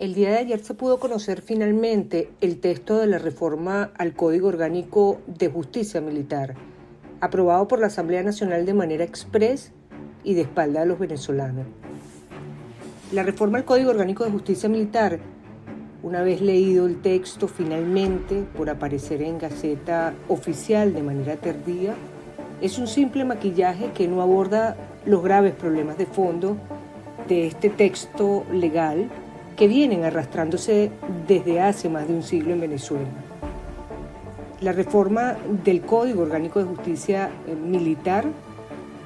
El día de ayer se pudo conocer finalmente el texto de la reforma al Código Orgánico de Justicia Militar, aprobado por la Asamblea Nacional de manera exprés y de espalda a los venezolanos. La reforma al Código Orgánico de Justicia Militar, una vez leído el texto finalmente por aparecer en Gaceta Oficial de manera tardía, es un simple maquillaje que no aborda los graves problemas de fondo de este texto legal que vienen arrastrándose desde hace más de un siglo en Venezuela. La reforma del Código Orgánico de Justicia Militar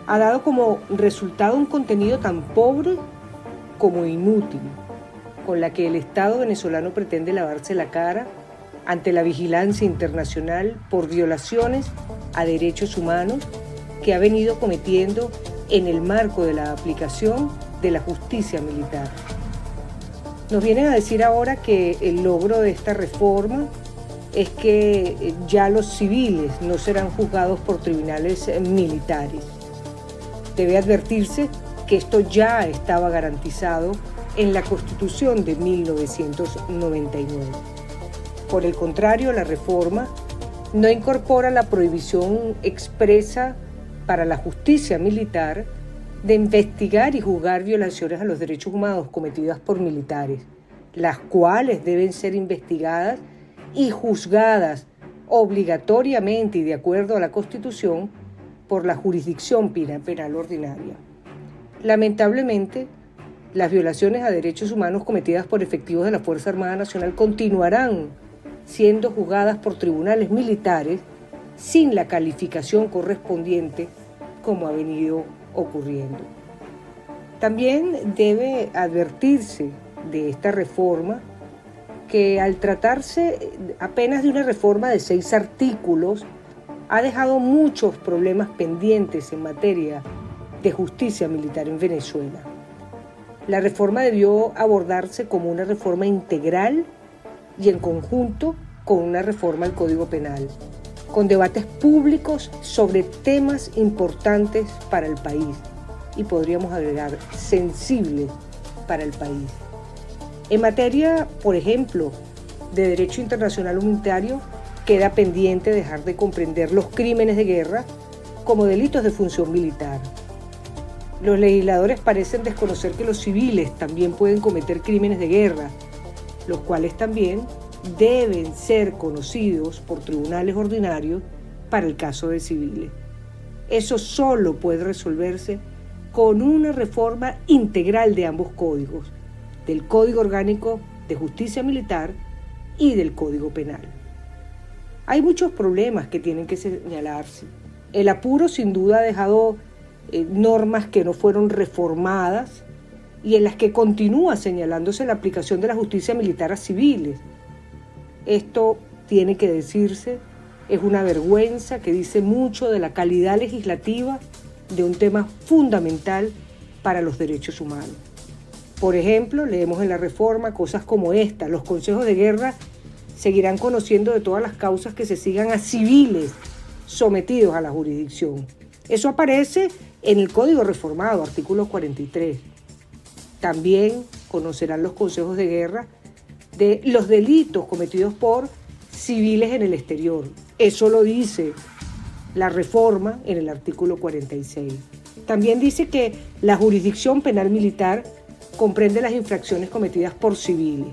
ha dado como resultado un contenido tan pobre como inútil, con la que el Estado venezolano pretende lavarse la cara ante la vigilancia internacional por violaciones a derechos humanos que ha venido cometiendo en el marco de la aplicación de la justicia militar. Nos vienen a decir ahora que el logro de esta reforma es que ya los civiles no serán juzgados por tribunales militares. Debe advertirse que esto ya estaba garantizado en la Constitución de 1999. Por el contrario, la reforma no incorpora la prohibición expresa para la justicia militar de investigar y juzgar violaciones a los derechos humanos cometidas por militares, las cuales deben ser investigadas y juzgadas obligatoriamente y de acuerdo a la Constitución por la jurisdicción penal ordinaria. Lamentablemente, las violaciones a derechos humanos cometidas por efectivos de la Fuerza Armada Nacional continuarán siendo juzgadas por tribunales militares sin la calificación correspondiente como ha venido ocurriendo. También debe advertirse de esta reforma que al tratarse apenas de una reforma de 6 artículos ha dejado muchos problemas pendientes en materia de justicia militar en Venezuela. La reforma debió abordarse como una reforma integral y en conjunto con una reforma al Código Penal, con debates públicos sobre temas importantes para el país y podríamos agregar sensibles para el país. En materia, por ejemplo, de derecho internacional humanitario, queda pendiente dejar de comprender los crímenes de guerra como delitos de función militar. Los legisladores parecen desconocer que los civiles también pueden cometer crímenes de guerra, los cuales también deben ser conocidos por tribunales ordinarios para el caso de civiles. Eso solo puede resolverse con una reforma integral de ambos códigos, del Código Orgánico de Justicia Militar y del Código Penal. Hay muchos problemas que tienen que señalarse. El apuro sin duda ha dejado normas que no fueron reformadas y en las que continúa señalándose la aplicación de la justicia militar a civiles. Esto tiene que decirse, es una vergüenza que dice mucho de la calidad legislativa de un tema fundamental para los derechos humanos. Por ejemplo, leemos en la reforma cosas como esta: los consejos de guerra seguirán conociendo de todas las causas que se sigan a civiles sometidos a la jurisdicción. Eso aparece en el Código Reformado, artículo 43. También conocerán los consejos de guerra de los delitos cometidos por civiles en el exterior. Eso lo dice la reforma en el artículo 46. También dice que la jurisdicción penal militar comprende las infracciones cometidas por civiles.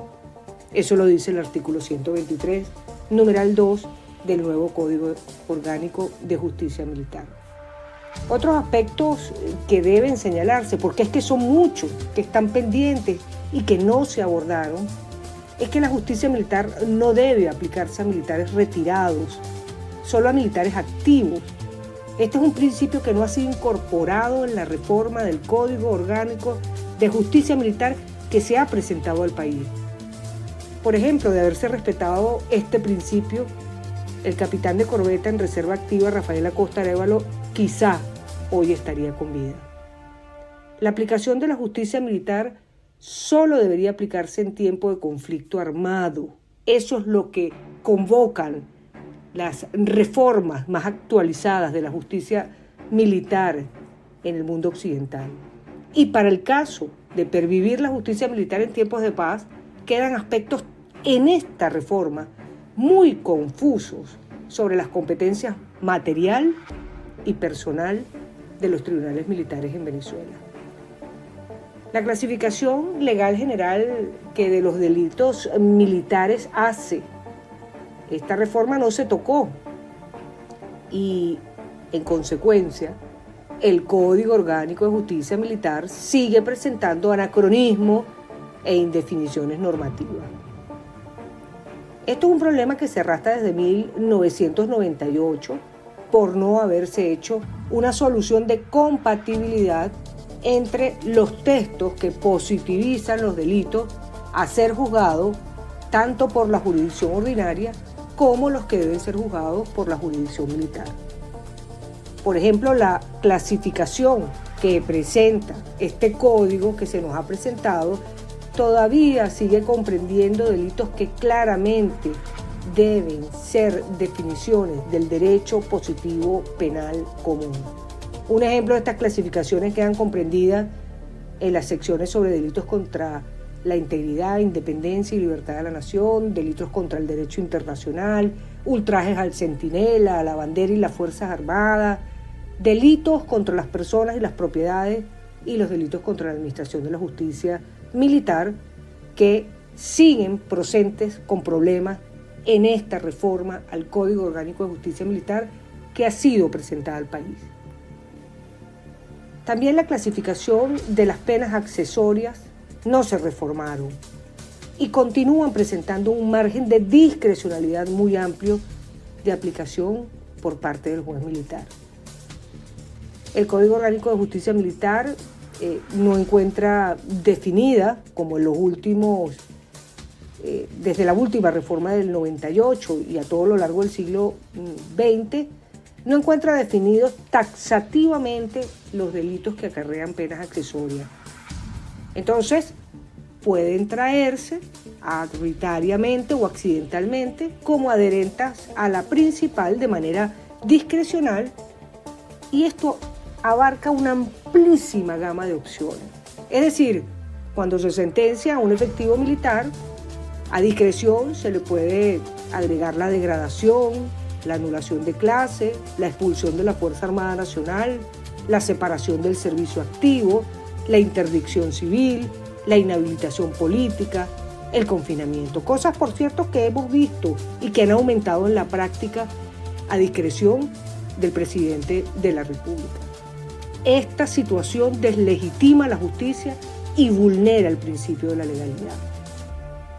Eso lo dice el artículo 123, numeral 2 del nuevo Código Orgánico de Justicia Militar. Otros aspectos que deben señalarse, porque es que son muchos que están pendientes y que no se abordaron, es que la justicia militar no debe aplicarse a militares retirados, solo a militares activos. Este es un principio que no ha sido incorporado en la reforma del Código Orgánico de Justicia Militar que se ha presentado al país. Por ejemplo, de haberse respetado este principio, el capitán de corbeta en reserva activa, Rafael Acosta Arévalo, quizá hoy estaría con vida. La aplicación de la justicia militar solo debería aplicarse en tiempo de conflicto armado. Eso es lo que convocan las reformas más actualizadas de la justicia militar en el mundo occidental. Y para el caso de pervivir la justicia militar en tiempos de paz, quedan aspectos en esta reforma muy confusos sobre las competencias material y personal de los tribunales militares en Venezuela. La clasificación legal general que de los delitos militares hace esta reforma no se tocó y, en consecuencia, el Código Orgánico de Justicia Militar sigue presentando anacronismos e indefiniciones normativas. Esto es un problema que se arrastra desde 1998 por no haberse hecho una solución de compatibilidad entre los textos que positivizan los delitos a ser juzgados tanto por la jurisdicción ordinaria como los que deben ser juzgados por la jurisdicción militar. Por ejemplo, la clasificación que presenta este código que se nos ha presentado todavía sigue comprendiendo delitos que claramente deben ser definiciones del derecho positivo penal común. Un ejemplo de estas clasificaciones quedan comprendidas en las secciones sobre delitos contra la integridad, independencia y libertad de la nación, delitos contra el derecho internacional, ultrajes al centinela, a la bandera y las Fuerzas Armadas, delitos contra las personas y las propiedades y los delitos contra la administración de la justicia militar que siguen presentes con problemas en esta reforma al Código Orgánico de Justicia Militar que ha sido presentada al país. También la clasificación de las penas accesorias no se reformaron y continúan presentando un margen de discrecionalidad muy amplio de aplicación por parte del juez militar. El Código Orgánico de Justicia Militar no encuentra definida, como en los últimos, desde la última reforma del 98 y a todo lo largo del siglo XX, no encuentra definidos taxativamente los delitos que acarrean penas accesorias. Entonces, pueden traerse arbitrariamente o accidentalmente como adherentes a la principal de manera discrecional, y esto abarca una amplísima gama de opciones. Es decir, cuando se sentencia a un efectivo militar, a discreción se le puede agregar la degradación, la anulación de clase, la expulsión de la Fuerza Armada Nacional, la separación del servicio activo, la interdicción civil, la inhabilitación política, el confinamiento. Cosas, por cierto, que hemos visto y que han aumentado en la práctica a discreción del presidente de la República. Esta situación deslegitima la justicia y vulnera el principio de la legalidad.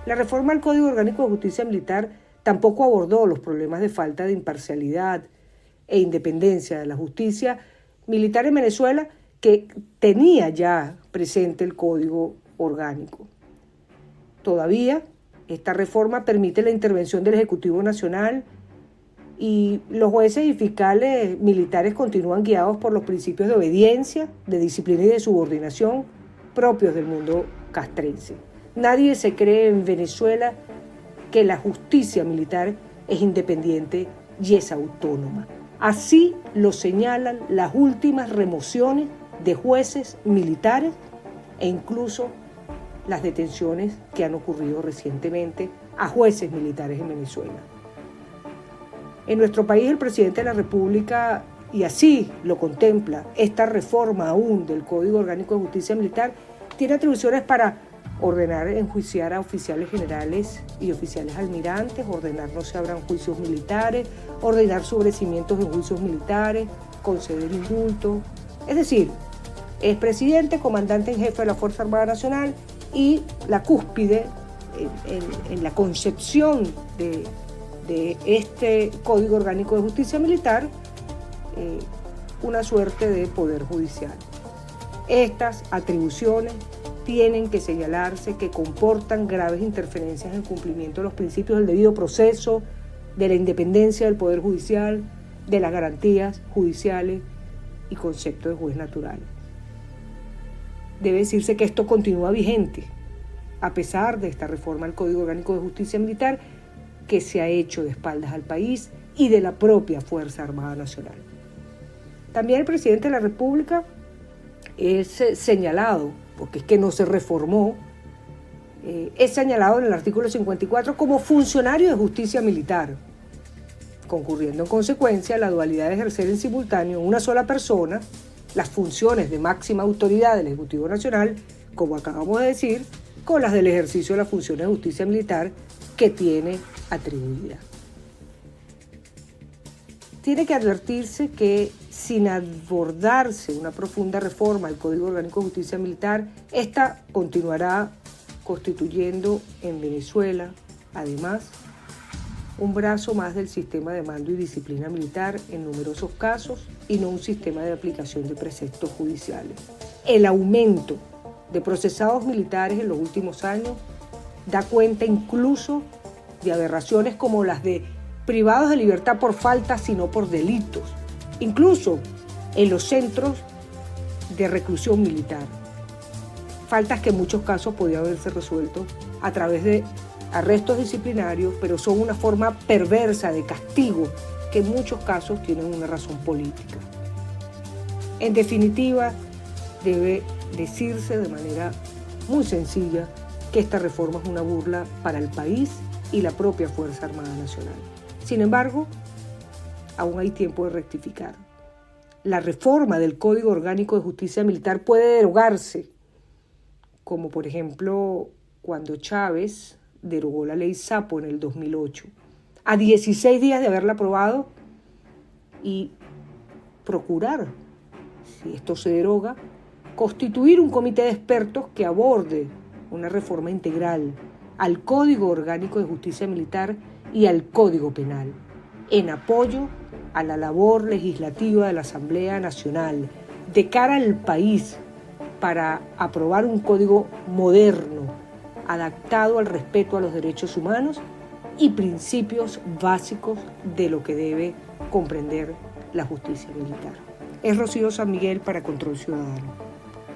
La reforma al Código Orgánico de Justicia Militar tampoco abordó los problemas de falta de imparcialidad e independencia de la justicia militar en Venezuela, que tenía ya presente el Código Orgánico. Todavía, esta reforma permite la intervención del Ejecutivo Nacional y los jueces y fiscales militares continúan guiados por los principios de obediencia, de disciplina y de subordinación propios del mundo castrense. Nadie se cree en Venezuela que la justicia militar es independiente y es autónoma. Así lo señalan las últimas remociones de jueces militares e incluso las detenciones que han ocurrido recientemente a jueces militares en Venezuela. En nuestro país, el presidente de la República, y así lo contempla esta reforma aún del Código Orgánico de Justicia Militar, tiene atribuciones para ordenar enjuiciar a oficiales generales y oficiales almirantes, ordenar no se abran juicios militares, ordenar sobrecimientos en juicios militares, conceder indultos. Es decir, es presidente, comandante en jefe de la Fuerza Armada Nacional y la cúspide en la concepción de este Código Orgánico de Justicia Militar, una suerte de poder judicial. Estas atribuciones tienen que señalarse que comportan graves interferencias en el cumplimiento de los principios del debido proceso, de la independencia del Poder Judicial, de las garantías judiciales y concepto de juez natural. Debe decirse que esto continúa vigente, a pesar de esta reforma al Código Orgánico de Justicia Militar que se ha hecho de espaldas al país y de la propia Fuerza Armada Nacional. También el presidente de la República es señalado, porque es que no se reformó es señalado en el artículo 54 como funcionario de justicia militar, concurriendo en consecuencia a la dualidad de ejercer en simultáneo en una sola persona las funciones de máxima autoridad del Ejecutivo Nacional, como acabamos de decir, con las del ejercicio de las funciones de justicia militar que tiene atribuida. Tiene que advertirse que sin abordarse una profunda reforma del Código Orgánico de Justicia Militar, esta continuará constituyendo en Venezuela, además, un brazo más del sistema de mando y disciplina militar en numerosos casos y no un sistema de aplicación de preceptos judiciales. El aumento de procesados militares en los últimos años da cuenta incluso de aberraciones como las de privados de libertad por faltas y no por delitos, incluso en los centros de reclusión militar. Faltas que en muchos casos podían haberse resuelto a través de arrestos disciplinarios, pero son una forma perversa de castigo que en muchos casos tienen una razón política. En definitiva, debe decirse de manera muy sencilla que esta reforma es una burla para el país y la propia Fuerza Armada Nacional. Sin embargo, aún hay tiempo de rectificar. La reforma del Código Orgánico de Justicia Militar puede derogarse, como por ejemplo cuando Chávez derogó la ley Sapo en el 2008, a 16 días de haberla aprobado, y procurar, si esto se deroga, constituir un comité de expertos que aborde una reforma integral al Código Orgánico de Justicia Militar y al Código Penal, en apoyo a la labor legislativa de la Asamblea Nacional de cara al país para aprobar un código moderno, adaptado al respeto a los derechos humanos y principios básicos de lo que debe comprender la justicia militar. Es Rocío San Miguel para Control Ciudadano.